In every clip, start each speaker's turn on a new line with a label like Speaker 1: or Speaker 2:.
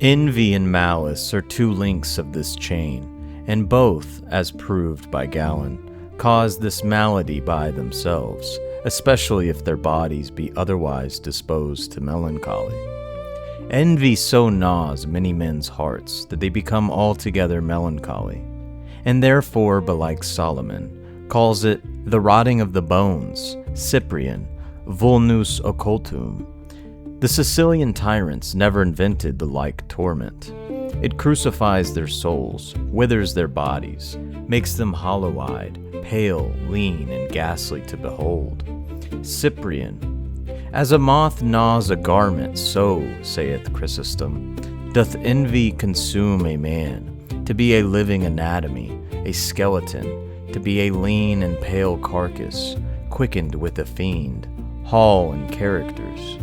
Speaker 1: Envy and malice are two links of this chain, and both, as proved by Galen, cause this malady by themselves, especially if their bodies be otherwise disposed to melancholy. Envy so gnaws many men's hearts that they become altogether melancholy, and therefore, belike Solomon, calls it the rotting of the bones, Cyprian, vulnus occultum. The Sicilian tyrants never invented the like torment. It crucifies their souls, withers their bodies, makes them hollow-eyed, pale, lean, and ghastly to behold. Cyprian, as a moth gnaws a garment, so, saith Chrysostom, doth envy consume a man, to be a living anatomy, a skeleton, to be a lean and pale carcass, quickened with a fiend, hall and characters.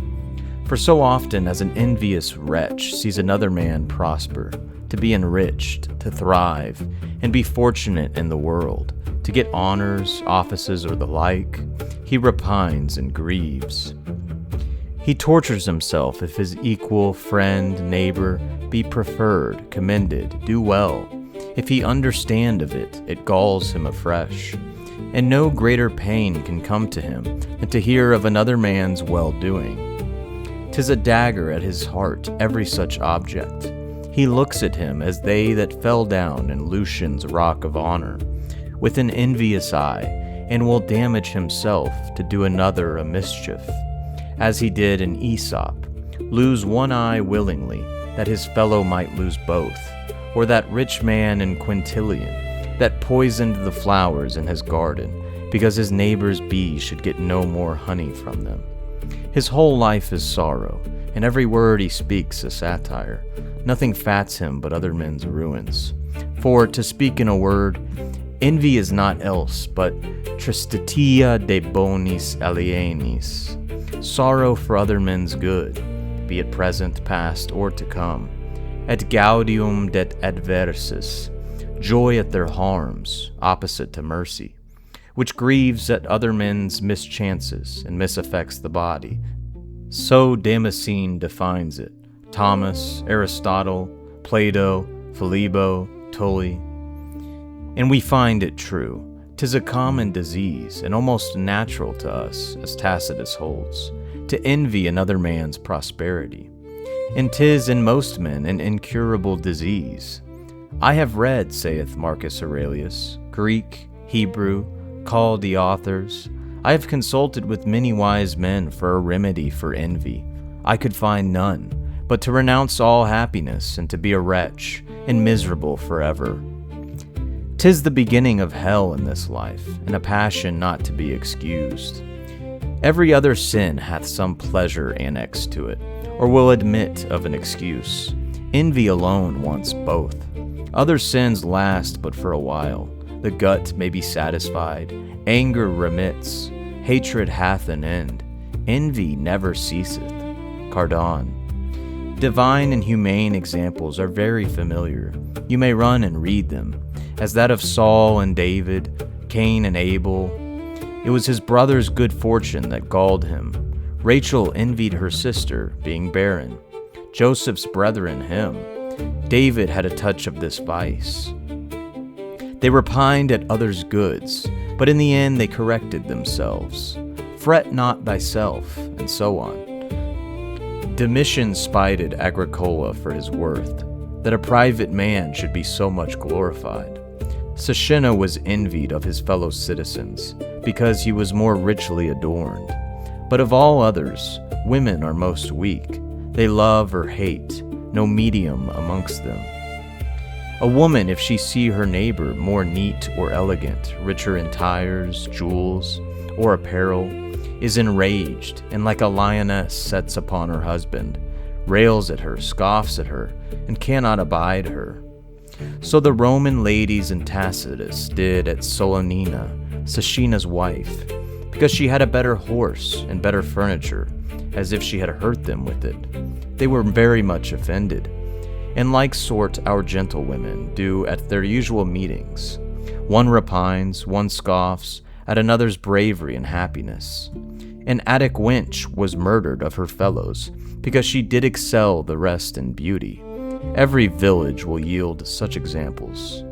Speaker 1: For so often as an envious wretch sees another man prosper, to be enriched, to thrive, and be fortunate in the world, to get honors, offices, or the like, he repines and grieves. He tortures himself if his equal, friend, neighbor be preferred, commended, do well. If he understand of it, it galls him afresh. And no greater pain can come to him than to hear of another man's well-doing. 'Tis a dagger at his heart, every such object. He looks at him as they that fell down in Lucian's rock of honor, with an envious eye, and will damage himself to do another a mischief, as he did in Aesop, lose one eye willingly, that his fellow might lose both, or that rich man in Quintilian, that poisoned the flowers in his garden, because his neighbor's bees should get no more honey from them. His whole life is sorrow, and every word he speaks a satire. Nothing fats him but other men's ruins. For, to speak in a word, envy is not else but tristitia de bonis alienis, sorrow for other men's good, be it present, past, or to come, et gaudium det adversis, joy at their harms, opposite to mercy, which grieves at other men's mischances and misaffects the body. So Damascene defines it, Thomas, Aristotle, Plato, Philebo, Tully. And we find it true. 'Tis a common disease, and almost natural to us, as Tacitus holds, to envy another man's prosperity. And 'tis in most men an incurable disease. I have read, saith Marcus Aurelius, Greek, Hebrew, called the authors. I have consulted with many wise men for a remedy for envy. I could find none, but to renounce all happiness and to be a wretch and miserable forever. 'Tis the beginning of hell in this life, and a passion not to be excused. Every other sin hath some pleasure annexed to it, or will admit of an excuse. Envy alone wants both. Other sins last but for a while. The gut may be satisfied, anger remits, hatred hath an end, envy never ceaseth. Cardon. Divine and humane examples are very familiar. You may run and read them, as that of Saul and David, Cain and Abel. It was his brother's good fortune that galled him. Rachel envied her sister, being barren. Joseph's brethren him. David had a touch of this vice. They repined at others' goods, but in the end they corrected themselves. Fret not thyself, and so on. Domitian spited Agricola for his worth, that a private man should be so much glorified. Sechina was envied of his fellow citizens, because he was more richly adorned. But of all others, women are most weak. They love or hate, no medium amongst them. A woman, if she see her neighbor more neat or elegant, richer in tires, jewels, or apparel, is enraged, and like a lioness sets upon her husband, rails at her, scoffs at her, and cannot abide her. So the Roman ladies in Tacitus did at Solanina, Sechina's wife, because she had a better horse and better furniture, as if she had hurt them with it. They were very much offended. In like sort our gentlewomen do at their usual meetings. One repines, one scoffs, at another's bravery and happiness. An Attic wench was murdered of her fellows, because she did excel the rest in beauty, Every village will yield such examples.